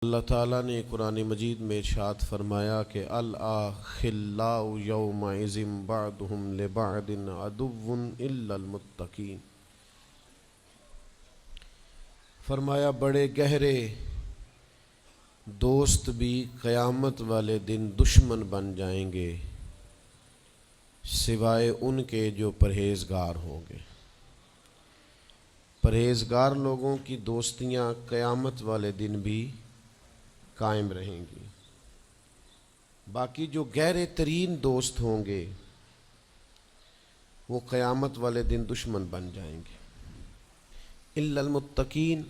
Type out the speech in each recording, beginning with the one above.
اللہ تعالیٰ نے قرآن مجید میں ارشاد فرمایا کہ الأخلاء یومئذ بعضهم لبعض عدو إلا المتقین۔ فرمایا بڑے گہرے دوست بھی قیامت والے دن دشمن بن جائیں گے سوائے ان کے جو پرہیزگار ہوں گے۔ پرہیزگار لوگوں کی دوستیاں قیامت والے دن بھی قائم رہیں گی، باقی جو گہرے ترین دوست ہوں گے وہ قیامت والے دن دشمن بن جائیں گے۔ الا المتقین،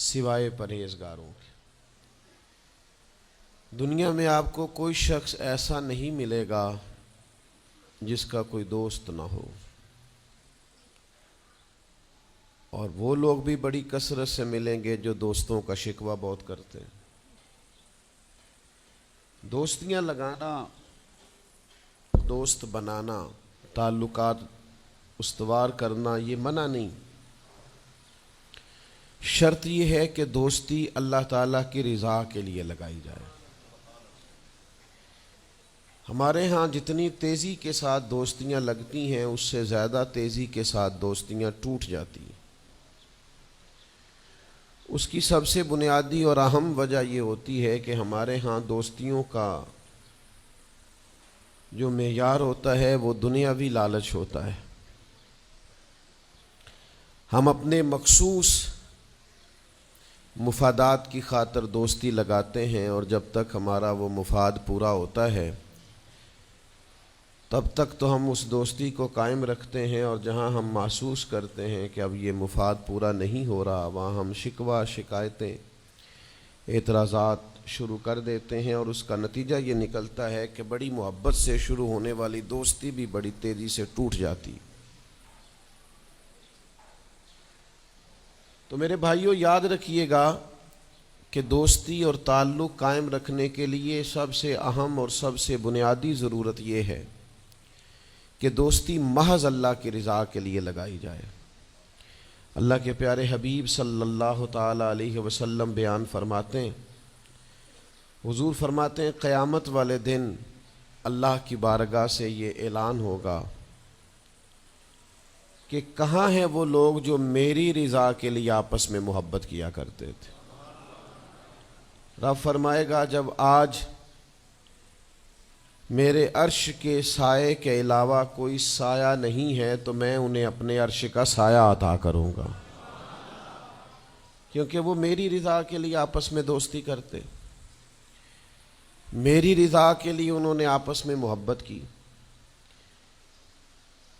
سوائے پرہیزگاروں کے۔ دنیا میں آپ کو کوئی شخص ایسا نہیں ملے گا جس کا کوئی دوست نہ ہو، اور وہ لوگ بھی بڑی کثرت سے ملیں گے جو دوستوں کا شکوہ بہت کرتے ہیں۔ دوستیاں لگانا، دوست بنانا، تعلقات استوار کرنا یہ منع نہیں، شرط یہ ہے کہ دوستی اللہ تعالیٰ کی رضا کے لیے لگائی جائے۔ ہمارے ہاں جتنی تیزی کے ساتھ دوستیاں لگتی ہیں اس سے زیادہ تیزی کے ساتھ دوستیاں ٹوٹ جاتی ہیں۔ اس کی سب سے بنیادی اور اہم وجہ یہ ہوتی ہے کہ ہمارے ہاں دوستیوں کا جو معیار ہوتا ہے وہ دنیاوی لالچ ہوتا ہے۔ ہم اپنے مخصوص مفادات کی خاطر دوستی لگاتے ہیں، اور جب تک ہمارا وہ مفاد پورا ہوتا ہے تب تک تو ہم اس دوستی کو قائم رکھتے ہیں، اور جہاں ہم محسوس کرتے ہیں کہ اب یہ مفاد پورا نہیں ہو رہا وہاں ہم شکوہ، شکایتیں، اعتراضات شروع کر دیتے ہیں، اور اس کا نتیجہ یہ نکلتا ہے کہ بڑی محبت سے شروع ہونے والی دوستی بھی بڑی تیزی سے ٹوٹ جاتی۔ تو میرے بھائیوں یاد رکھیے گا کہ دوستی اور تعلق قائم رکھنے کے لیے سب سے اہم اور سب سے بنیادی ضرورت یہ ہے کہ دوستی محض اللہ کی رضا کے لیے لگائی جائے۔ اللہ کے پیارے حبیب صلی اللہ تعالیٰ علیہ وسلم بیان فرماتے ہیں، حضور فرماتے ہیں قیامت والے دن اللہ کی بارگاہ سے یہ اعلان ہوگا کہ کہاں ہیں وہ لوگ جو میری رضا کے لیے آپس میں محبت کیا کرتے تھے۔ رب فرمائے گا جب آج میرے عرش کے سائے کے علاوہ کوئی سایہ نہیں ہے تو میں انہیں اپنے عرش کا سایہ عطا کروں گا، کیونکہ وہ میری رضا کے لیے آپس میں دوستی کرتے، میری رضا کے لیے انہوں نے آپس میں محبت کی۔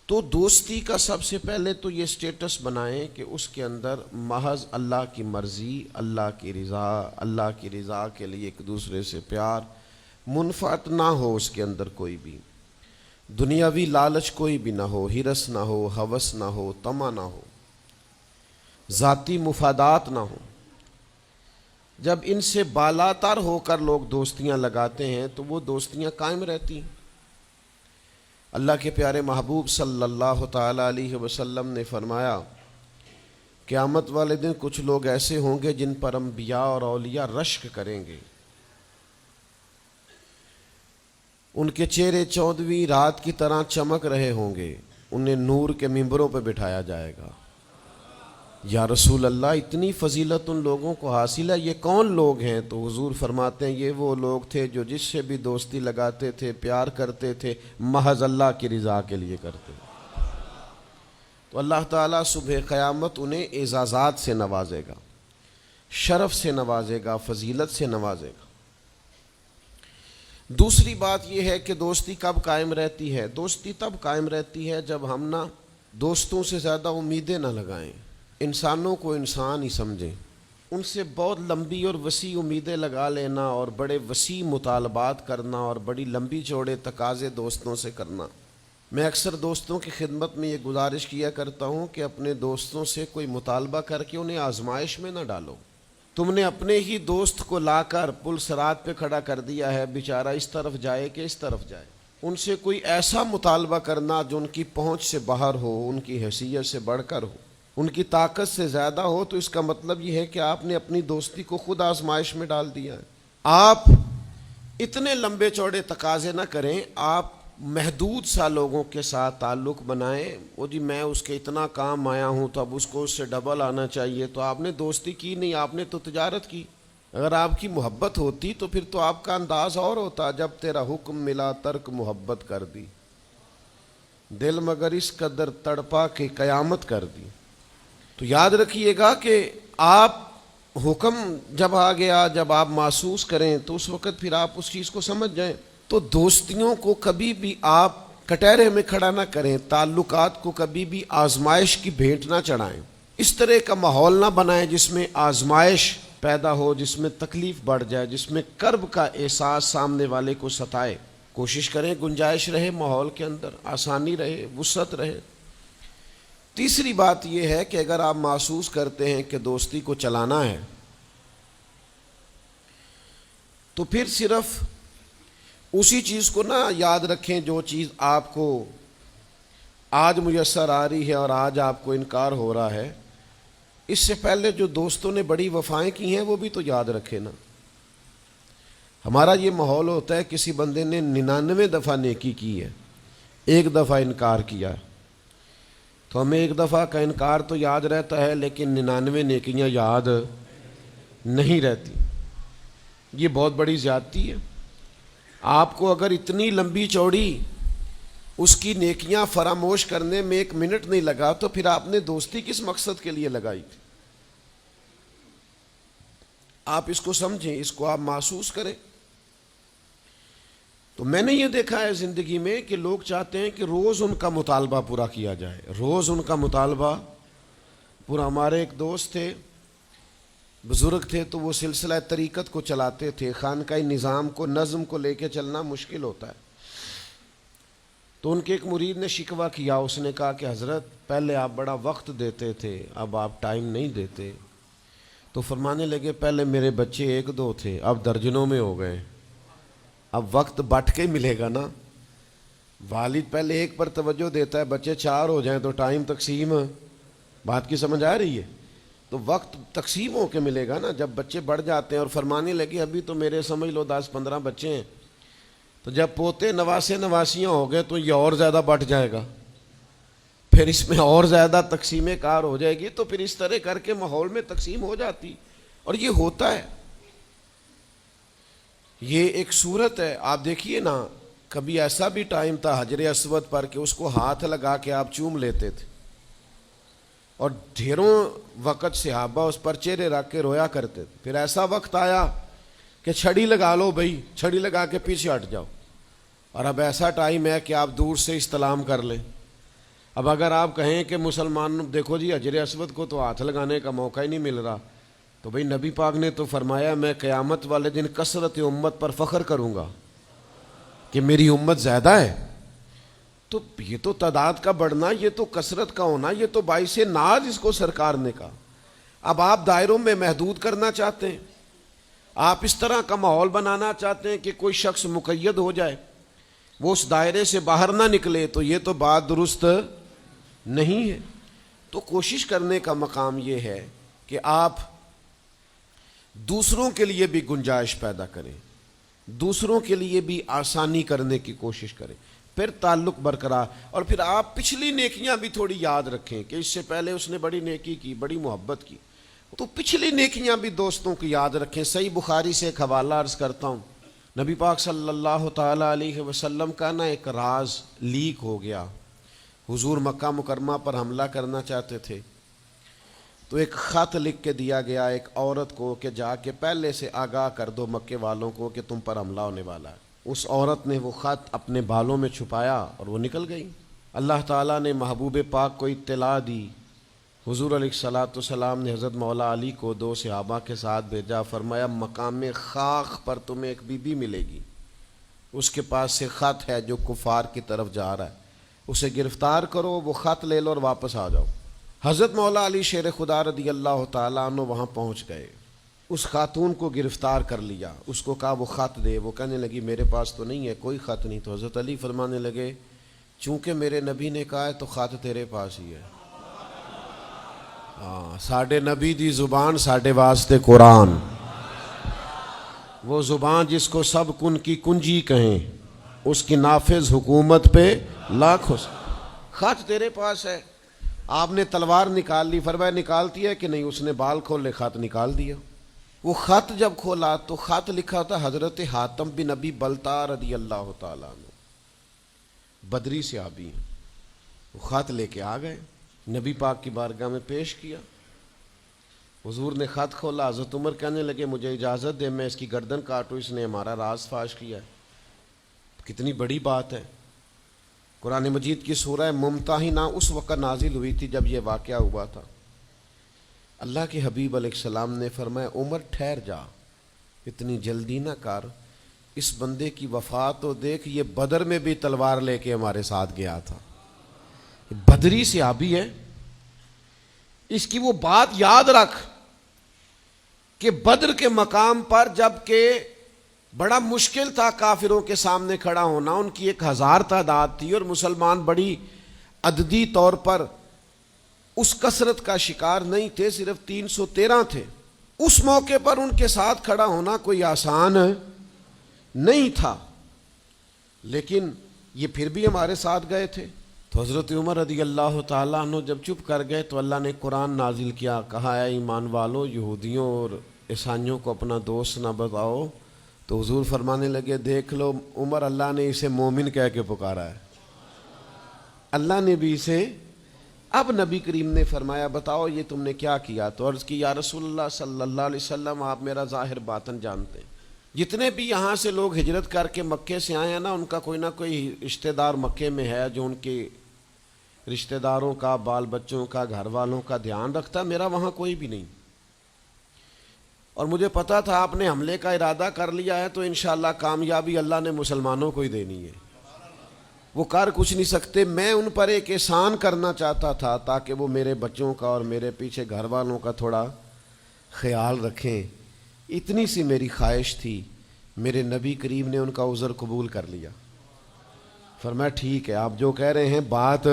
تو دوستی کا سب سے پہلے تو یہ سٹیٹس بنائیں کہ اس کے اندر محض اللہ کی مرضی، اللہ کی رضا، اللہ کی رضا کے لیے ایک دوسرے سے پیار، منفعت نہ ہو اس کے اندر کوئی بھی، دنیاوی لالچ کوئی بھی نہ ہو، ہرس نہ ہو، ہوس نہ ہو، طمع نہ ہو، ذاتی مفادات نہ ہو۔ جب ان سے بالاتر ہو کر لوگ دوستیاں لگاتے ہیں تو وہ دوستیاں قائم رہتی ہیں۔ اللہ کے پیارے محبوب صلی اللہ تعالیٰ علیہ وسلم نے فرمایا قیامت والے دن کچھ لوگ ایسے ہوں گے جن پر انبیاء اور اولیاء رشک کریں گے، ان کے چہرے چودھویں رات کی طرح چمک رہے ہوں گے، انہیں نور کے ممبروں پہ بٹھایا جائے گا۔ یا رسول اللہ اتنی فضیلت ان لوگوں کو حاصل ہے، یہ کون لوگ ہیں؟ تو حضور فرماتے ہیں یہ وہ لوگ تھے جو جس سے بھی دوستی لگاتے تھے، پیار کرتے تھے، محض اللہ کی رضا کے لیے کرتے تھے۔ تو اللہ تعالیٰ صبح قیامت انہیں اعزازات سے نوازے گا، شرف سے نوازے گا، فضیلت سے نوازے گا۔ دوسری بات یہ ہے کہ دوستی کب قائم رہتی ہے؟ دوستی تب قائم رہتی ہے جب ہم نہ دوستوں سے زیادہ امیدیں نہ لگائیں، انسانوں کو انسان ہی سمجھیں، ان سے بہت لمبی اور وسیع امیدیں لگا لینا اور بڑے وسیع مطالبات کرنا اور بڑی لمبی چوڑے تقاضے دوستوں سے کرنا۔ میں اکثر دوستوں کی خدمت میں یہ گزارش کیا کرتا ہوں کہ اپنے دوستوں سے کوئی مطالبہ کر کے انہیں آزمائش میں نہ ڈالو۔ تم نے اپنے ہی دوست کو لا کر پل صراط پہ کھڑا کر دیا ہے، بیچارہ اس طرف جائے کہ اس طرف جائے، ان سے کوئی ایسا مطالبہ کرنا جو ان کی پہنچ سے باہر ہو، ان کی حیثیت سے بڑھ کر ہو۔ ان کی طاقت سے زیادہ ہو تو اس کا مطلب یہ ہے کہ آپ نے اپنی دوستی کو خود آزمائش میں ڈال دیا ہے۔ آپ اتنے لمبے چوڑے تقاضے نہ کریں، آپ محدود سا لوگوں کے ساتھ تعلق بنائیں۔ وہ جی میں اس کے اتنا کام آیا ہوں تو اب اس کو اس سے ڈبل آنا چاہیے، تو آپ نے دوستی کی نہیں، آپ نے تو تجارت کی۔ اگر آپ کی محبت ہوتی تو پھر تو آپ کا انداز اور ہوتا، جب تیرا حکم ملا ترک محبت کر دی، دل مگر اس قدر تڑپا کہ قیامت کر دی۔ تو یاد رکھیے گا کہ آپ حکم جب آ گیا، جب آپ محسوس کریں تو اس وقت پھر آپ اس چیز کو سمجھ جائیں۔ تو دوستیوں کو کبھی بھی آپ کٹہرے میں کھڑا نہ کریں، تعلقات کو کبھی بھی آزمائش کی بھیٹ نہ چڑھائیں، اس طرح کا ماحول نہ بنائیں جس میں آزمائش پیدا ہو، جس میں تکلیف بڑھ جائے، جس میں کرب کا احساس سامنے والے کو ستائے۔ کوشش کریں گنجائش رہے ماحول کے اندر، آسانی رہے، وسعت رہے۔ تیسری بات یہ ہے کہ اگر آپ محسوس کرتے ہیں کہ دوستی کو چلانا ہے تو پھر صرف اسی چیز کو نہ یاد رکھیں جو چیز آپ کو آج میسر آ رہی ہے اور آج آپ کو انکار ہو رہا ہے، اس سے پہلے جو دوستوں نے بڑی وفائیں کی ہیں وہ بھی تو یاد رکھے نا۔ ہمارا یہ ماحول ہوتا ہے کسی بندے نے 99 دفعہ نیکی کی ہے، ایک دفعہ انکار کیا ہے، تو ہمیں ایک دفعہ کا انکار تو یاد رہتا ہے لیکن 99 نیکیاں یاد نہیں رہتی۔ یہ بہت بڑی زیادتی ہے۔ آپ کو اگر اتنی لمبی چوڑی اس کی نیکیاں فراموش کرنے میں 1 منٹ نہیں لگا تو پھر آپ نے دوستی کس مقصد کے لیے لگائی تھی؟ آپ اس کو سمجھیں، اس کو آپ محسوس کریں۔ تو میں نے یہ دیکھا ہے زندگی میں کہ لوگ چاہتے ہیں کہ روز ان کا مطالبہ پورا کیا جائے، روز ان کا مطالبہ پورا۔ ہمارے ایک دوست تھے، بزرگ تھے، تو وہ سلسلہ طریقت کو چلاتے تھے، خانقاہی نظام کو، نظم کو لے کے چلنا مشکل ہوتا ہے۔ تو ان کے ایک مرید نے شکوہ کیا، اس نے کہا کہ حضرت پہلے آپ بڑا وقت دیتے تھے، اب آپ ٹائم نہیں دیتے۔ تو فرمانے لگے پہلے میرے بچے 1-2 تھے، اب درجنوں میں ہو گئے، اب وقت بٹ کے ملے گا نا۔ والد پہلے ایک پر توجہ دیتا ہے، بچے 4 ہو جائیں تو ٹائم تقسیم، بات کی سمجھ آ رہی ہے؟ تو وقت تقسیم ہو کے ملے گا نا جب بچے بڑھ جاتے ہیں۔ اور فرمانے لگے ابھی تو میرے سمجھ لو 10-15 بچے ہیں، تو جب پوتے نواسے نواسیاں ہو گئے تو یہ اور زیادہ بٹ جائے گا، پھر اس میں اور زیادہ تقسیم کار ہو جائے گی، تو پھر اس طرح کر کے ماحول میں تقسیم ہو جاتی، اور یہ ہوتا ہے۔ یہ ایک صورت ہے۔ آپ دیکھیے نا، کبھی ایسا بھی ٹائم تھا حجر اسود پر کہ اس کو ہاتھ لگا کے آپ چوم لیتے تھے، اور ڈھیروں وقت صحابہ اس پر چہرے رکھ کے رویا کرتے تھے۔ پھر ایسا وقت آیا کہ چھڑی لگا لو بھائی، چھڑی لگا کے پیچھے ہٹ جاؤ، اور اب ایسا ٹائم ہے کہ آپ دور سے استلام کر لیں۔ اب اگر آپ کہیں کہ مسلمان دیکھو جی حجر اسود کو تو ہاتھ لگانے کا موقع ہی نہیں مل رہا، تو بھئی نبی پاک نے تو فرمایا میں قیامت والے دن کثرت امت پر فخر کروں گا کہ میری امت زیادہ ہے۔ تو یہ تو تعداد کا بڑھنا، یہ تو کثرت کا ہونا، یہ تو باعث ناز اس کو سرکار نے کہا۔ اب آپ دائروں میں محدود کرنا چاہتے ہیں، آپ اس طرح کا ماحول بنانا چاہتے ہیں کہ کوئی شخص مقید ہو جائے، وہ اس دائرے سے باہر نہ نکلے، تو یہ تو بات درست نہیں ہے۔ تو کوشش کرنے کا مقام یہ ہے کہ آپ دوسروں کے لیے بھی گنجائش پیدا کریں، دوسروں کے لیے بھی آسانی کرنے کی کوشش کریں، پھر تعلق برقرار۔ اور پھر آپ پچھلی نیکیاں بھی تھوڑی یاد رکھیں کہ اس سے پہلے اس نے بڑی نیکی کی، بڑی محبت کی، تو پچھلی نیکیاں بھی دوستوں کی یاد رکھیں۔ صحیح بخاری سے ایک حوالہ عرض کرتا ہوں، نبی پاک صلی اللہ تعالیٰ علیہ وسلم کا نا ایک راز لیک ہو گیا۔ حضور مکہ مکرمہ پر حملہ کرنا چاہتے تھے، تو ایک خط لکھ کے دیا گیا ایک عورت کو کہ جا کے پہلے سے آگاہ کر دو مکے والوں کو کہ تم پر حملہ ہونے والا ہے۔ اس عورت نے وہ خط اپنے بالوں میں چھپایا اور وہ نکل گئی۔ اللہ تعالیٰ نے محبوب پاک کو اطلاع دی، حضور علیہ الصلاۃ والسلام نے حضرت مولا علی کو 2 صحابہ کے ساتھ بھیجا، فرمایا مقام خاک پر تمہیں ایک بی بی ملے گی، اس کے پاس سے خط ہے جو کفار کی طرف جا رہا ہے، اسے گرفتار کرو، وہ خط لے لو اور واپس آ جاؤ۔ حضرت مولا علی شیر خدا رضی اللہ تعالیٰ عنہ وہاں پہنچ گئے، اس خاتون کو گرفتار کر لیا، اس کو کہا وہ خط دے، وہ کہنے لگی میرے پاس تو نہیں ہے، کوئی خط نہیں۔ تو حضرت علی فرمانے لگے چونکہ میرے نبی نے کہا ہے تو خط تیرے پاس ہی ہے۔ ساڈے نبی دی زبان ساڈے واسطے قرآن، وہ زبان جس کو سب کن کی کنجی کہیں، اس کی نافذ حکومت پہ لاکھوں۔ خط تیرے پاس ہے، آپ نے تلوار نکال لی، فرمایا نکالتی ہے کہ نہیں؟ اس نے بال کھولے، خط نکال دیا۔ وہ خط جب کھولا تو خط لکھا تھا حضرت حاتم بن نبی بلتا رضی اللہ تعالیٰ عنہ، بدری صحابی ہیں۔ وہ خط لے کے آ گئے، نبی پاک کی بارگاہ میں پیش کیا۔ حضور نے خط کھولا، حضرت عمر کہنے لگے مجھے اجازت دے میں اس کی گردن کاٹوں، اس نے ہمارا راز فاش کیا ہے۔ کتنی بڑی بات ہے۔ قرآن مجید کی سورہ ممتحنہ اس وقت نازل ہوئی تھی جب یہ واقعہ ہوا تھا۔ اللہ کے حبیب علیہ السلام نے فرمایا عمر ٹھہر جا، اتنی جلدی نہ کر، اس بندے کی وفات تو دیکھ، یہ بدر میں بھی تلوار لے کے ہمارے ساتھ گیا تھا، بدری صحابی ہے، اس کی وہ بات یاد رکھ کہ بدر کے مقام پر جب کہ بڑا مشکل تھا کافروں کے سامنے کھڑا ہونا، ان کی 1000 تعداد تھی اور مسلمان بڑی عددی طور پر اس کثرت کا شکار نہیں تھے، صرف 313 تھے۔ اس موقع پر ان کے ساتھ کھڑا ہونا کوئی آسان نہیں تھا، لیکن یہ پھر بھی ہمارے ساتھ گئے تھے۔ تو حضرت عمر رضی اللہ تعالیٰ عنہ جب چپ کر گئے تو اللہ نے قرآن نازل کیا، کہا اے ایمان والو یہودیوں اور عیسائیوں کو اپنا دوست نہ بتاؤ۔ تو حضور فرمانے لگے دیکھ لو عمر، اللہ نے اسے مومن کہہ کے پکارا ہے، اللہ نے بھی اسے۔ اب نبی کریم نے فرمایا بتاؤ یہ تم نے کیا کیا؟ تو عرض کی یا رسول اللہ صلی اللہ علیہ وسلم آپ میرا ظاہر باطن جانتے ہیں، جتنے بھی یہاں سے لوگ ہجرت کر کے مکے سے آئے ہیں نا، ان کا کوئی نہ کوئی رشتہ دار مکے میں ہے جو ان کے رشتہ داروں کا، بال بچوں کا، گھر والوں کا دھیان رکھتا، میرا وہاں کوئی بھی نہیں۔ اور مجھے پتا تھا آپ نے حملے کا ارادہ کر لیا ہے تو انشاءاللہ کامیابی اللہ نے مسلمانوں کو ہی دینی ہے، وہ کر کچھ نہیں سکتے۔ میں ان پر ایک احسان کرنا چاہتا تھا تاکہ وہ میرے بچوں کا اور میرے پیچھے گھر والوں کا تھوڑا خیال رکھیں، اتنی سی میری خواہش تھی۔ میرے نبی کریم نے ان کا عذر قبول کر لیا، فرمایا ٹھیک ہے آپ جو کہہ رہے ہیں بات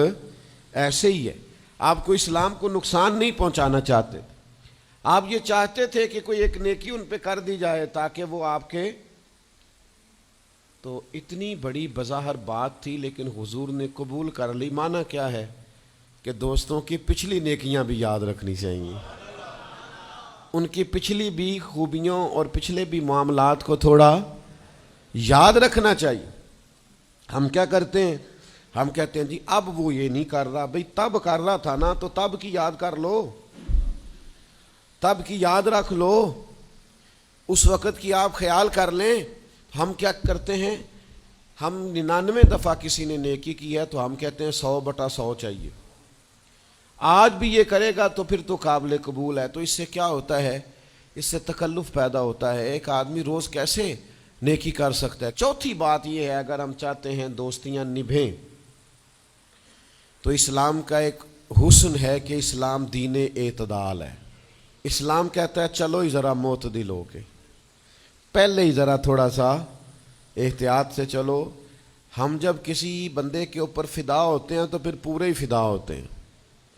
ایسے ہی ہے، آپ کو اسلام کو نقصان نہیں پہنچانا چاہتے، آپ یہ چاہتے تھے کہ کوئی ایک نیکی ان پہ کر دی جائے تاکہ وہ آپ کے، تو اتنی بڑی بظاہر بات تھی لیکن حضور نے قبول کر لی۔ معنی کیا ہے کہ دوستوں کی پچھلی نیکیاں بھی یاد رکھنی چاہیے، ان کی پچھلی بھی خوبیوں اور پچھلے بھی معاملات کو تھوڑا یاد رکھنا چاہیے۔ ہم کیا کرتے ہیں؟ ہم کہتے ہیں جی اب وہ یہ نہیں کر رہا، بھئی تب کر رہا تھا نا، تو تب کی یاد کر لو، تب کی یاد رکھ لو، اس وقت کی آپ خیال کر لیں۔ ہم کیا کرتے ہیں؟ ہم 99 دفعہ کسی نے نیکی کی ہے تو ہم کہتے ہیں 100/100 چاہیے، آج بھی یہ کرے گا تو پھر تو قابل قبول ہے۔ تو اس سے کیا ہوتا ہے؟ اس سے تکلف پیدا ہوتا ہے، ایک آدمی روز کیسے نیکی کر سکتا ہے؟ چوتھی بات یہ ہے اگر ہم چاہتے ہیں دوستیاں نبھیں تو اسلام کا ایک حسن ہے کہ اسلام دین اعتدال ہے۔ اسلام کہتا ہے چلو ہی ذرا معتدل ہو کے، پہلے ہی ذرا تھوڑا سا احتیاط سے چلو۔ ہم جب کسی بندے کے اوپر فدا ہوتے ہیں تو پھر پورے ہی فدا ہوتے ہیں،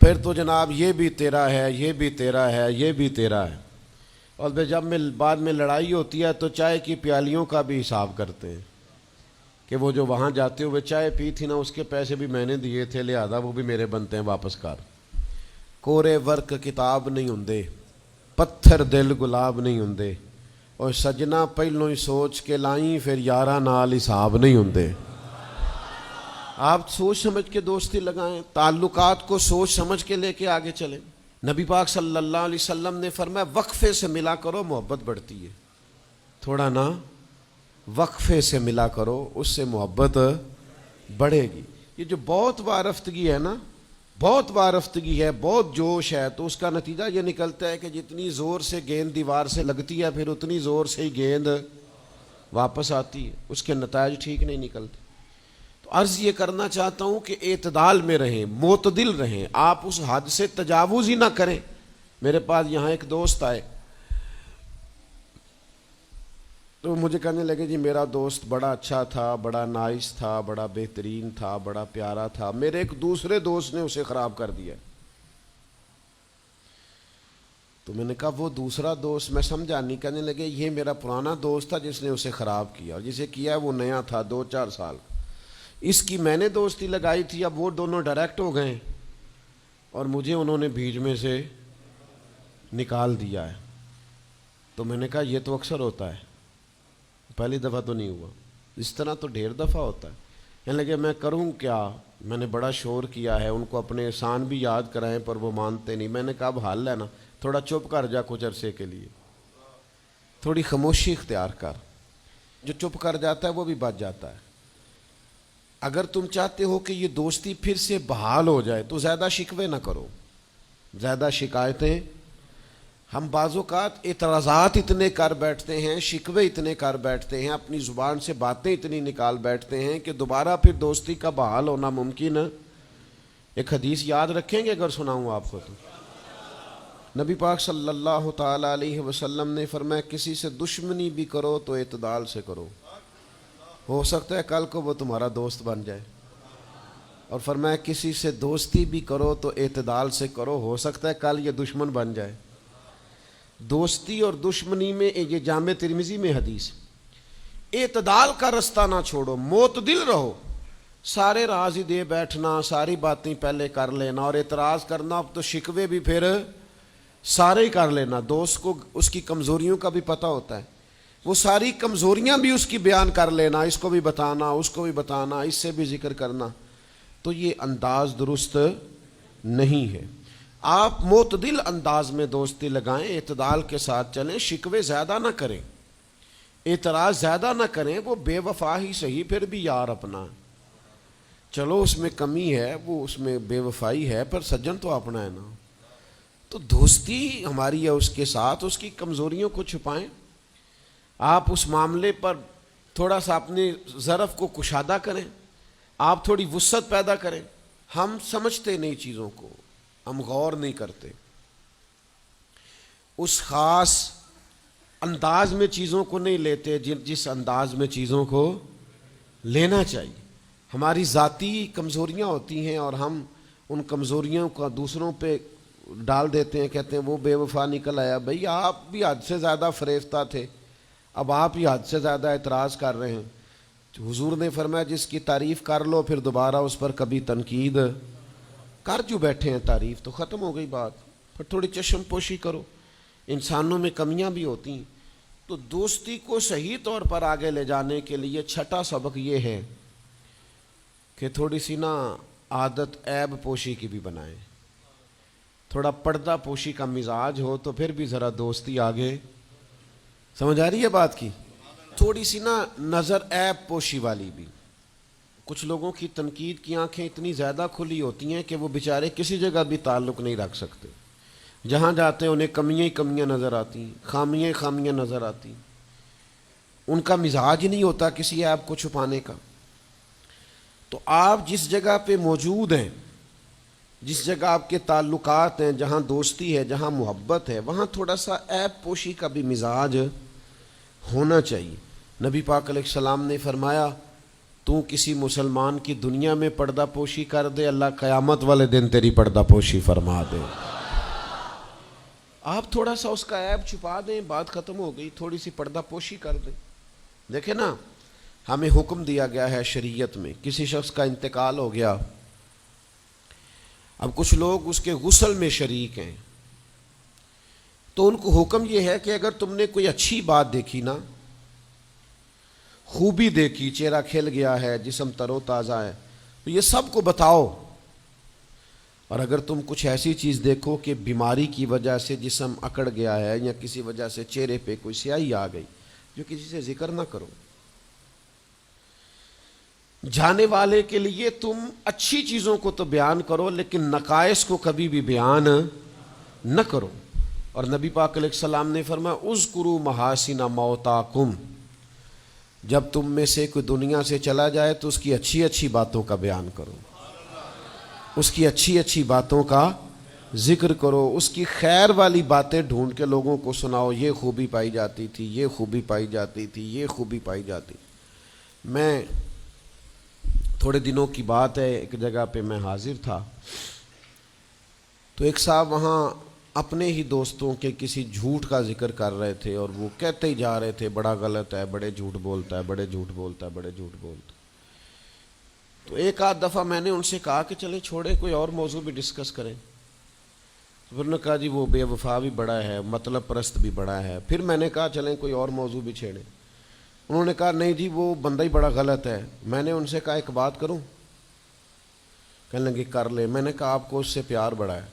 پھر تو جناب یہ بھی تیرا ہے، یہ بھی تیرا ہے، یہ بھی تیرا ہے، اور جب بعد میں لڑائی ہوتی ہے تو چائے کی پیالیوں کا بھی حساب کرتے ہیں کہ وہ جو وہاں جاتے ہوئے چائے پی تھی نا اس کے پیسے بھی میں نے دیے تھے، لہذا وہ بھی میرے بنتے ہیں واپس کر۔ کورے ورک کتاب نہیں ہوندے، پتھر دل گلاب نہیں ہوندے، اور سجنا پہلوں ہی سوچ کے لائیں پھر یاراں نال حساب نہیں ہوندے۔ آپ سوچ سمجھ کے دوستی لگائیں، تعلقات کو سوچ سمجھ کے لے کے آگے چلیں۔ نبی پاک صلی اللہ علیہ وسلم نے فرمایا وقفے سے ملا کرو محبت بڑھتی ہے، تھوڑا نا وقفے سے ملا کرو، اس سے محبت بڑھے گی۔ یہ جو بہت وارفتگی ہے نا، بہت وارفتگی ہے، بہت جوش ہے، تو اس کا نتیجہ یہ نکلتا ہے کہ جتنی زور سے گیند دیوار سے لگتی ہے پھر اتنی زور سے ہی گیند واپس آتی ہے، اس کے نتائج ٹھیک نہیں نکلتے۔ تو عرض یہ کرنا چاہتا ہوں کہ اعتدال میں رہیں، معتدل رہیں، آپ اس حد سے تجاوز ہی نہ کریں۔ میرے پاس یہاں ایک دوست آئے تو مجھے کہنے لگے جی میرا دوست بڑا اچھا تھا، بڑا نائس تھا، بڑا بہترین تھا، بڑا پیارا تھا، میرے ایک دوسرے دوست نے اسے خراب کر دیا۔ تو میں نے کہا وہ دوسرا دوست میں سمجھا نہیں. کہنے لگے یہ میرا پرانا دوست تھا جس نے اسے خراب کیا, اور جسے کیا وہ نیا تھا 2-4 سال. اس کی میں نے دوستی لگائی تھی, اب وہ دونوں ڈائریکٹ ہو گئے اور مجھے انہوں نے بیچ میں سے نکال دیا ہے. تو میں نے کہا یہ تو اکثر ہوتا ہے, پہلی دفعہ تو نہیں ہوا, اس طرح تو ڈھیر دفعہ ہوتا ہے. کہنے لگے میں کروں کیا, میں نے بڑا شور کیا ہے, ان کو اپنے احسان بھی یاد کرائیں پر وہ مانتے نہیں. میں نے کہا اب حل ہے نا, تھوڑا چپ کر جا کچھ عرصے کے لیے, تھوڑی خاموشی اختیار کر. جو چپ کر جاتا ہے وہ بھی بچ جاتا ہے. اگر تم چاہتے ہو کہ یہ دوستی پھر سے بحال ہو جائے تو زیادہ شکوے نہ کرو, زیادہ شکایتیں. ہم بعض اوقات اعتراضات اتنے کر بیٹھتے ہیں, شکوے اتنے کر بیٹھتے ہیں, اپنی زبان سے باتیں اتنی نکال بیٹھتے ہیں کہ دوبارہ پھر دوستی کا بحال ہونا ممکن ہے. ایک حدیث یاد رکھیں گے اگر سناؤں آپ کو تو. نبی پاک صلی اللہ تعالی علیہ وسلم نے فرمایا کسی سے دشمنی بھی کرو تو اعتدال سے کرو, ہو سکتا ہے کل کو وہ تمہارا دوست بن جائے. اور فرمایا کسی سے دوستی بھی کرو تو اعتدال سے کرو, ہو سکتا ہے کل یہ دشمن بن جائے. دوستی اور دشمنی میں یہ جامع ترمذی میں حدیث, اعتدال کا رستہ نہ چھوڑو, معتدل رہو. سارے راز ہی دے بیٹھنا, ساری باتیں پہلے کر لینا اور اعتراض کرنا, اب تو شکوے بھی پھر سارے ہی کر لینا. دوست کو اس کی کمزوریوں کا بھی پتہ ہوتا ہے, وہ ساری کمزوریاں بھی اس کی بیان کر لینا, اس کو بھی بتانا, اس کو بھی بتانا, اس سے بھی ذکر کرنا. تو یہ انداز درست نہیں ہے. آپ معتدل انداز میں دوستی لگائیں, اعتدال کے ساتھ چلیں, شکوے زیادہ نہ کریں, اعتراض زیادہ نہ کریں. وہ بے وفا ہی صحیح پھر بھی یار اپنا, چلو اس میں کمی ہے, وہ اس میں بے وفائی ہے, پر سجن تو اپنا ہے نا. تو دوستی ہماری ہے اس کے ساتھ, اس کی کمزوریوں کو چھپائیں. آپ اس معاملے پر تھوڑا سا اپنے ظرف کو کشادہ کریں, آپ تھوڑی وسعت پیدا کریں. ہم سمجھتے نہیں چیزوں کو, ہم غور نہیں کرتے, اس خاص انداز میں چیزوں کو نہیں لیتے جس انداز میں چیزوں کو لینا چاہیے. ہماری ذاتی کمزوریاں ہوتی ہیں اور ہم ان کمزوریوں کا دوسروں پہ ڈال دیتے ہیں, کہتے ہیں وہ بے وفا نکل آیا. بھئی آپ بھی حد سے زیادہ فریفتہ تھے, اب آپ ہی حد سے زیادہ اعتراض کر رہے ہیں. حضور نے فرمایا جس کی تعریف کر لو پھر دوبارہ اس پر کبھی تنقید کر جو بیٹھے ہیں, تعریف تو ختم ہو گئی بات. پھر تھوڑی چشم پوشی کرو, انسانوں میں کمیاں بھی ہوتی ہیں. تو دوستی کو صحیح طور پر آگے لے جانے کے لیے چھٹا سبق یہ ہے کہ تھوڑی سی نا عادت عیب پوشی کی بھی بنائیں, تھوڑا پردہ پوشی کا مزاج ہو تو پھر بھی ذرا دوستی آگے. سمجھ آ رہی ہے بات کی؟ تھوڑی سی نا نظر عیب پوشی والی بھی. کچھ لوگوں کی تنقید کی آنکھیں اتنی زیادہ کھلی ہوتی ہیں کہ وہ بیچارے کسی جگہ بھی تعلق نہیں رکھ سکتے, جہاں جاتے ہیں انہیں کمیاں ہی کمیاں نظر آتی ہیں, خامیاں ہی خامیاں نظر آتی ہیں. ان کا مزاج ہی نہیں ہوتا کسی عیب کو چھپانے کا. تو آپ جس جگہ پہ موجود ہیں, جس جگہ آپ کے تعلقات ہیں, جہاں دوستی ہے, جہاں محبت ہے, وہاں تھوڑا سا عیب پوشی کا بھی مزاج ہونا چاہیے. نبی پاک علیہ السلام نے فرمایا تو کسی مسلمان کی دنیا میں پردہ پوشی کر دے, اللہ قیامت والے دن تیری پردہ پوشی فرما دے. آپ تھوڑا سا اس کا عیب چھپا دیں, بات ختم ہو گئی, تھوڑی سی پردہ پوشی کر دیں. دیکھیں نا, ہمیں حکم دیا گیا ہے شریعت میں, کسی شخص کا انتقال ہو گیا, اب کچھ لوگ اس کے غسل میں شریک ہیں, تو ان کو حکم یہ ہے کہ اگر تم نے کوئی اچھی بات دیکھی نا, خوبی دیکھی, چہرہ کھل گیا ہے, جسم تر و تازہ ہے, تو یہ سب کو بتاؤ. اور اگر تم کچھ ایسی چیز دیکھو کہ بیماری کی وجہ سے جسم اکڑ گیا ہے یا کسی وجہ سے چہرے پہ کوئی سیاہی آ گئی, جو کسی سے ذکر نہ کرو. جانے والے کے لیے تم اچھی چیزوں کو تو بیان کرو لیکن نقائص کو کبھی بھی بیان نہ کرو. اور نبی پاک علیہ السلام نے فرمایا اذکروا محاسن موتاکم, جب تم میں سے کوئی دنیا سے چلا جائے تو اس کی اچھی اچھی باتوں کا بیان کرو, اس کی اچھی اچھی باتوں کا ذکر کرو, اس کی خیر والی باتیں ڈھونڈ کے لوگوں کو سناؤ, یہ خوبی پائی جاتی تھی, یہ خوبی پائی جاتی تھی, یہ خوبی پائی جاتی. میں تھوڑے دنوں کی بات ہے, ایک جگہ پہ میں حاضر تھا, تو ایک صاحب وہاں اپنے ہی دوستوں کے کسی جھوٹ کا ذکر کر رہے تھے اور وہ کہتے ہی جا رہے تھے بڑا غلط ہے، بڑے جھوٹ بولتا ہے، بڑے جھوٹ بولتا ہے، بڑے جھوٹ بولتا ہے۔ تو ایک آدھ دفعہ میں نے ان سے کہا کہ چلیں چھوڑیں، کوئی اور موضوع بھی ڈسکس کریں۔ تو پھر نے کہا جی وہ بے وفا بھی بڑا ہے، مطلب پرست بھی بڑا ہے۔ پھر میں نے کہا چلیں کوئی اور موضوع بھی چھیڑیں۔ انہوں نے کہا نہیں جی وہ بندہ ہی بڑا غلط ہے۔ میں نے ان سے کہا ایک بات کروں؟ کہنے لگے کر لے۔ میں نے کہا آپ کو اس سے پیار بڑا ہے؟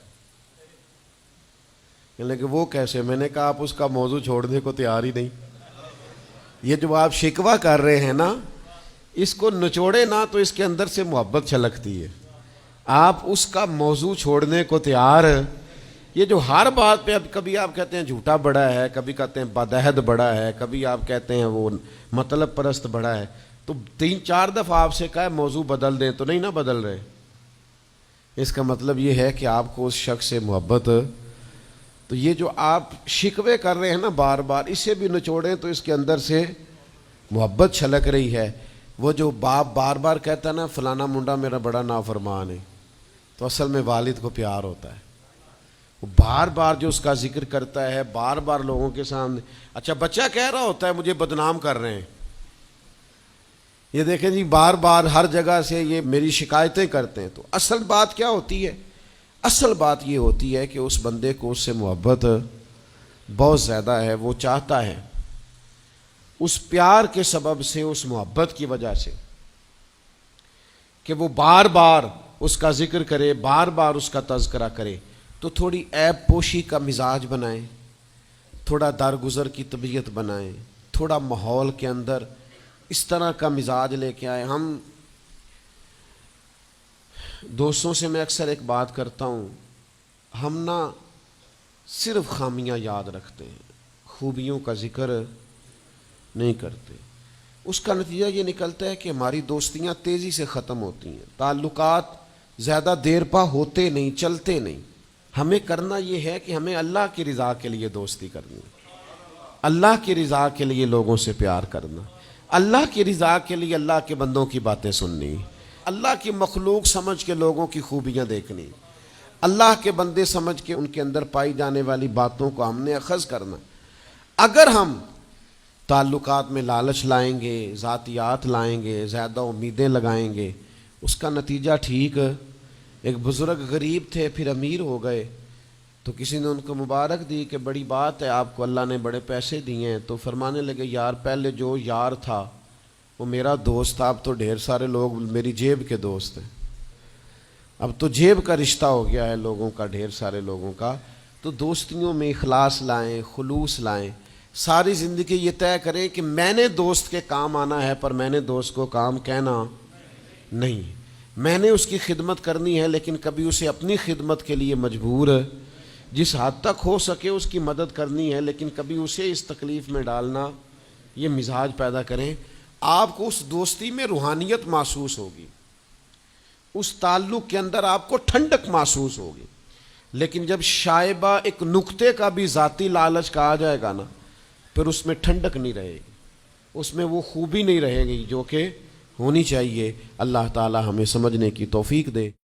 کہنے لگے وہ کیسے؟ میں نے کہا آپ اس کا موضوع چھوڑنے کو تیار ہی نہیں۔ یہ جو آپ شکوہ کر رہے ہیں نا، اس کو نچوڑے نا تو اس کے اندر سے محبت چھلکتی ہے۔ آپ اس کا موضوع چھوڑنے کو تیار، یہ جو ہر بات پہ اب کبھی آپ کہتے ہیں جھوٹا بڑا ہے، کبھی کہتے ہیں بدعہد بڑا ہے، کبھی آپ کہتے ہیں وہ مطلب پرست بڑا ہے، تو 3-4 دفعہ آپ سے کہا موضوع بدل دیں تو نہیں نہ بدل رہے۔ اس کا مطلب یہ ہے کہ آپ کو اس شخص سے محبت۔ تو یہ جو آپ شکوے کر رہے ہیں نا بار بار، اسے بھی نچوڑیں تو اس کے اندر سے محبت چھلک رہی ہے۔ وہ جو باپ بار بار کہتا ہے نا فلانا منڈا میرا بڑا نافرمان ہے، تو اصل میں والد کو پیار ہوتا ہے۔ وہ بار بار جو اس کا ذکر کرتا ہے، بار بار لوگوں کے سامنے، اچھا بچہ کہہ رہا ہوتا ہے مجھے بدنام کر رہے ہیں، یہ دیکھیں جی بار بار ہر جگہ سے یہ میری شکایتیں کرتے ہیں۔ تو اصل بات کیا ہوتی ہے؟ اصل بات یہ ہوتی ہے کہ اس بندے کو اس سے محبت بہت زیادہ ہے، وہ چاہتا ہے اس پیار کے سبب سے، اس محبت کی وجہ سے کہ وہ بار بار اس کا ذکر کرے، بار بار اس کا تذکرہ کرے، تو تھوڑی عیب پوشی کا مزاج بنائیں، تھوڑا درگزر کی طبیعت بنائیں، تھوڑا ماحول کے اندر اس طرح کا مزاج لے کے آئے۔ ہم دوستوں سے میں اکثر ایک بات کرتا ہوں، ہم نہ صرف خامیاں یاد رکھتے ہیں، خوبیوں کا ذکر نہیں کرتے۔ اس کا نتیجہ یہ نکلتا ہے کہ ہماری دوستیاں تیزی سے ختم ہوتی ہیں، تعلقات زیادہ دیر پا ہوتے نہیں، چلتے نہیں۔ ہمیں کرنا یہ ہے کہ ہمیں اللہ کی رضا کے لیے دوستی کرنی، اللہ کی رضا کے لیے لوگوں سے پیار کرنا، اللہ کی رضا کے لیے اللہ کے بندوں کی باتیں سننی، اللہ کی مخلوق سمجھ کے لوگوں کی خوبیاں دیکھنی، اللہ کے بندے سمجھ کے ان کے اندر پائی جانے والی باتوں کو ہم نے اخذ کرنا۔ اگر ہم تعلقات میں لالچ لائیں گے، ذاتیات لائیں گے، زیادہ امیدیں لگائیں گے، اس کا نتیجہ ٹھیک۔ ایک بزرگ غریب تھے پھر امیر ہو گئے، تو کسی نے ان کو مبارک دی کہ بڑی بات ہے آپ کو اللہ نے بڑے پیسے دیے ہیں، تو فرمانے لگے یار پہلے جو یار تھا وہ میرا دوست تھا، اب تو ڈھیر سارے لوگ میری جیب کے دوست ہیں، اب تو جیب کا رشتہ ہو گیا ہے لوگوں کا، ڈھیر سارے لوگوں کا۔ تو دوستیوں میں اخلاص لائیں، خلوص لائیں، ساری زندگی یہ طے کریں کہ میں نے دوست کے کام آنا ہے، پر میں نے دوست کو کام کہنا نہیں، میں نے اس کی خدمت کرنی ہے لیکن کبھی اسے اپنی خدمت کے لیے مجبور، جس حد تک ہو سکے اس کی مدد کرنی ہے لیکن کبھی اسے اس تکلیف میں ڈالنا، یہ مزاج پیدا کریں۔ آپ کو اس دوستی میں روحانیت محسوس ہوگی، اس تعلق کے اندر آپ کو ٹھنڈک محسوس ہوگی، لیکن جب شائبہ ایک نقطے کا بھی ذاتی لالچ کا آ جائے گا نا، پھر اس میں ٹھنڈک نہیں رہے گی، اس میں وہ خوبی نہیں رہے گی جو کہ ہونی چاہیے۔ اللہ تعالی ہمیں سمجھنے کی توفیق دے۔